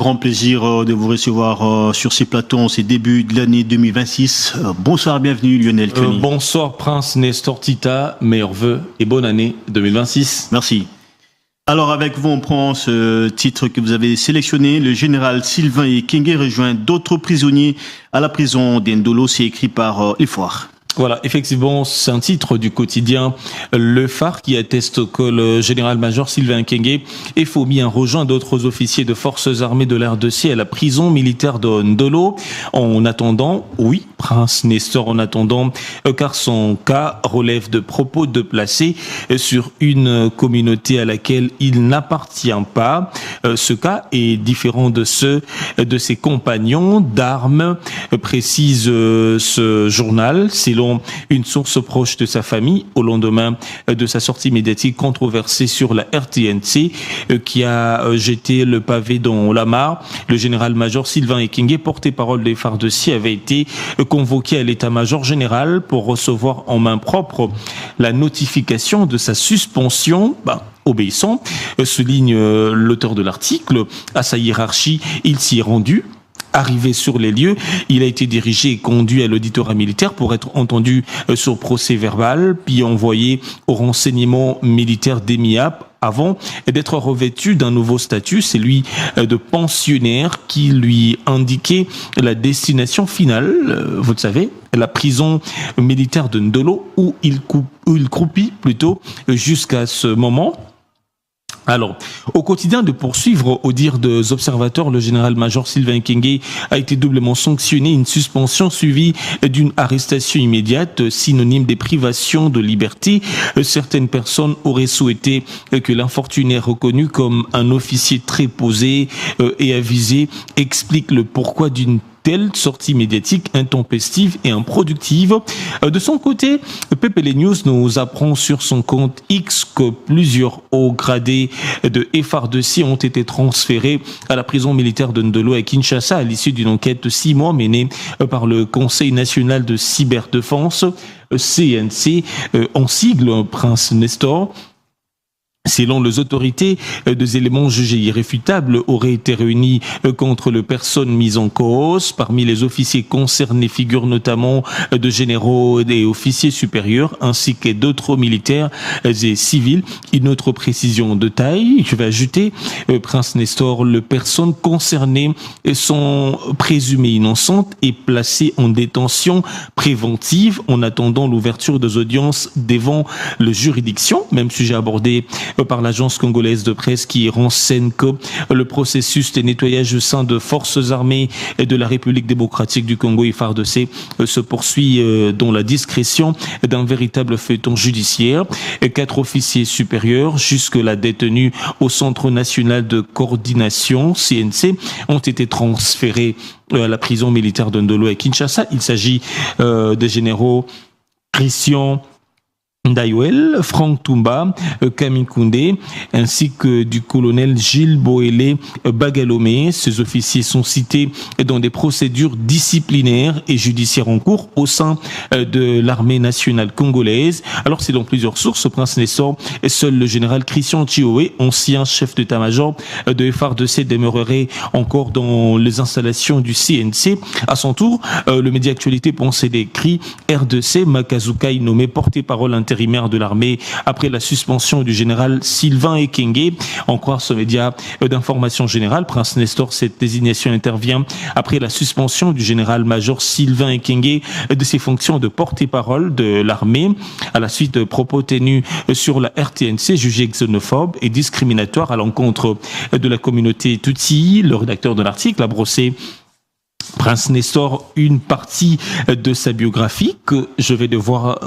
grand plaisir de vous recevoir sur ces plateaux en ces débuts de l'année 2026. Bonsoir, bienvenue Lionel Kenny. Bonsoir Prince Nestor Tita, meilleurs vœux et bonne année 2026. Merci. Alors avec vous, on prend ce titre que vous avez sélectionné. Le général Sylvain Ekenge rejoint d'autres prisonniers à la prison d'Ndolo. C'est écrit par Efoire. Voilà, effectivement, c'est un titre du quotidien Le Phare qui atteste que le général-major Sylvain Ekenge et Fomien rejoint d'autres officiers de forces armées de l'RDC à la prison militaire de Ndolo. En attendant, oui, Prince Nestor, en attendant, car son cas relève de propos déplacés sur une communauté à laquelle il n'appartient pas. Ce cas est différent de ceux de ses compagnons d'armes, précise ce journal. Selon une source proche de sa famille, au lendemain de sa sortie médiatique controversée sur la RTNC, qui a jeté le pavé dans la mare, le général-major Sylvain Ekenge, porte-parole des FARDC, avait été convoqué à l'état-major général pour recevoir en main propre la notification de sa suspension. Obéissant, souligne l'auteur de l'article, à sa hiérarchie, il s'y est rendu. Arrivé sur les lieux, il a été dirigé et conduit à l'auditorat militaire pour être entendu sur procès verbal, puis envoyé au renseignement militaire d'EMIAP avant d'être revêtu d'un nouveau statut, celui de pensionnaire qui lui indiquait la destination finale, vous le savez, la prison militaire de Ndolo où il croupit plutôt jusqu'à ce moment. Alors, au quotidien de poursuivre, au dire des observateurs, le général-major Sylvain Ekenge a été doublement sanctionné, une suspension suivie d'une arrestation immédiate, synonyme des privations de liberté. Certaines personnes auraient souhaité que l'infortuné reconnu comme un officier très posé et avisé explique le pourquoi d'une telle sortie médiatique intempestive et improductive. De son côté, PPL News nous apprend sur son compte X que plusieurs hauts gradés de FARDC ont été transférés à la prison militaire de Ndolo à Kinshasa à l'issue d'une enquête de 6 mois menée par le Conseil national de cyberdéfense, CNC, en sigle Prince Nestor. Selon les autorités, des éléments jugés irréfutables auraient été réunis contre les personnes mises en cause. Parmi les officiers concernés figurent notamment de généraux et officiers supérieurs, ainsi que d'autres militaires et civils. Une autre précision de taille, je vais ajouter, Prince Nestor, les personnes concernées sont présumées innocentes et placées en détention préventive en attendant l'ouverture des audiences devant les juridictions. Même sujet abordé par l'agence congolaise de presse qui renseigne que le processus de nettoyage au sein de forces armées et de la République démocratique du Congo et FARDC se poursuit dans la discrétion d'un véritable feuilleton judiciaire. 4 officiers supérieurs, jusque-là détenus au Centre national de coordination, CNC, ont été transférés à la prison militaire de Ndolo à Kinshasa. Il s'agit des généraux Christian Ndayouel, Franck Toumba, Camille Koundé, ainsi que du colonel Gilles Boélé Bagalomé. Ces officiers sont cités dans des procédures disciplinaires et judiciaires en cours au sein de l'armée nationale congolaise. Alors, c'est dans plusieurs sources, Prince Nestor et seul le général Christian Tchioé, ancien chef d'état-major de FARDC, demeurerait encore dans les installations du CNC. À son tour, le média Actualité pensait des cris RDC, Makazukai nommé porte-parole intérimaire de l'armée après la suspension du général Sylvain Ekenge. En croire ce média d'information générale, Prince Nestor, cette désignation intervient après la suspension du général-major Sylvain Ekenge de ses fonctions de porte-parole de l'armée à la suite de propos tenus sur la RTNC jugés xénophobes et discriminatoires à l'encontre de la communauté Tutsi. Le rédacteur de l'article a brossé Prince Nestor une partie de sa biographie que je vais devoir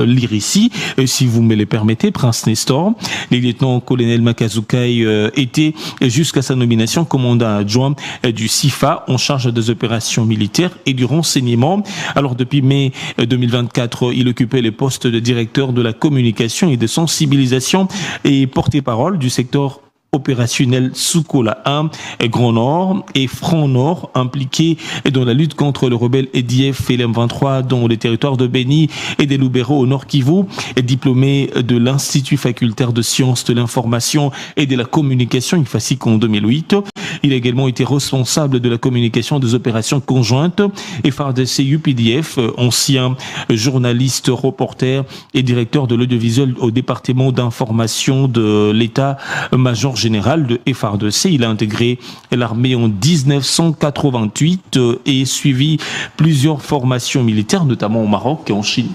lire ici, si vous me le permettez. Prince Nestor, le lieutenant-colonel Makazukai était jusqu'à sa nomination commandant adjoint du CIFA en charge des opérations militaires et du renseignement. Alors depuis mai 2024, il occupait le poste de directeur de la communication et de sensibilisation et porte-parole du secteur opérationnel Soukola 1, Grand Nord et Front Nord impliqués dans la lutte contre le rebelle EDF et l'M23 dans les territoires de Beni et des Lubero au Nord Kivu, diplômé de l'Institut facultaire de sciences de l'information et de la communication IFASIC en 2008. Il a également été responsable de la communication des opérations conjointes FARDC UPDF, ancien journaliste, reporter et directeur de l'audiovisuel au département d'information de l'état-major général de FARDC. Il a intégré l'armée en 1988 et suivi plusieurs formations militaires, notamment au Maroc et en Chine.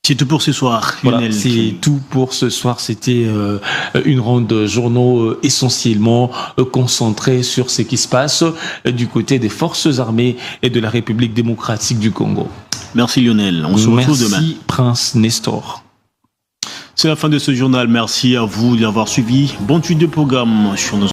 C'est tout pour ce soir, Voilà, Lionel. c'est tout pour ce soir. C'était une ronde de journaux essentiellement concentrée sur ce qui se passe du côté des forces armées et de la République démocratique du Congo. Merci Lionel, on se retrouve demain. Merci Prince Nestor. C'est la fin de ce journal, merci à vous d'avoir suivi. Bonne suite de programme sur nos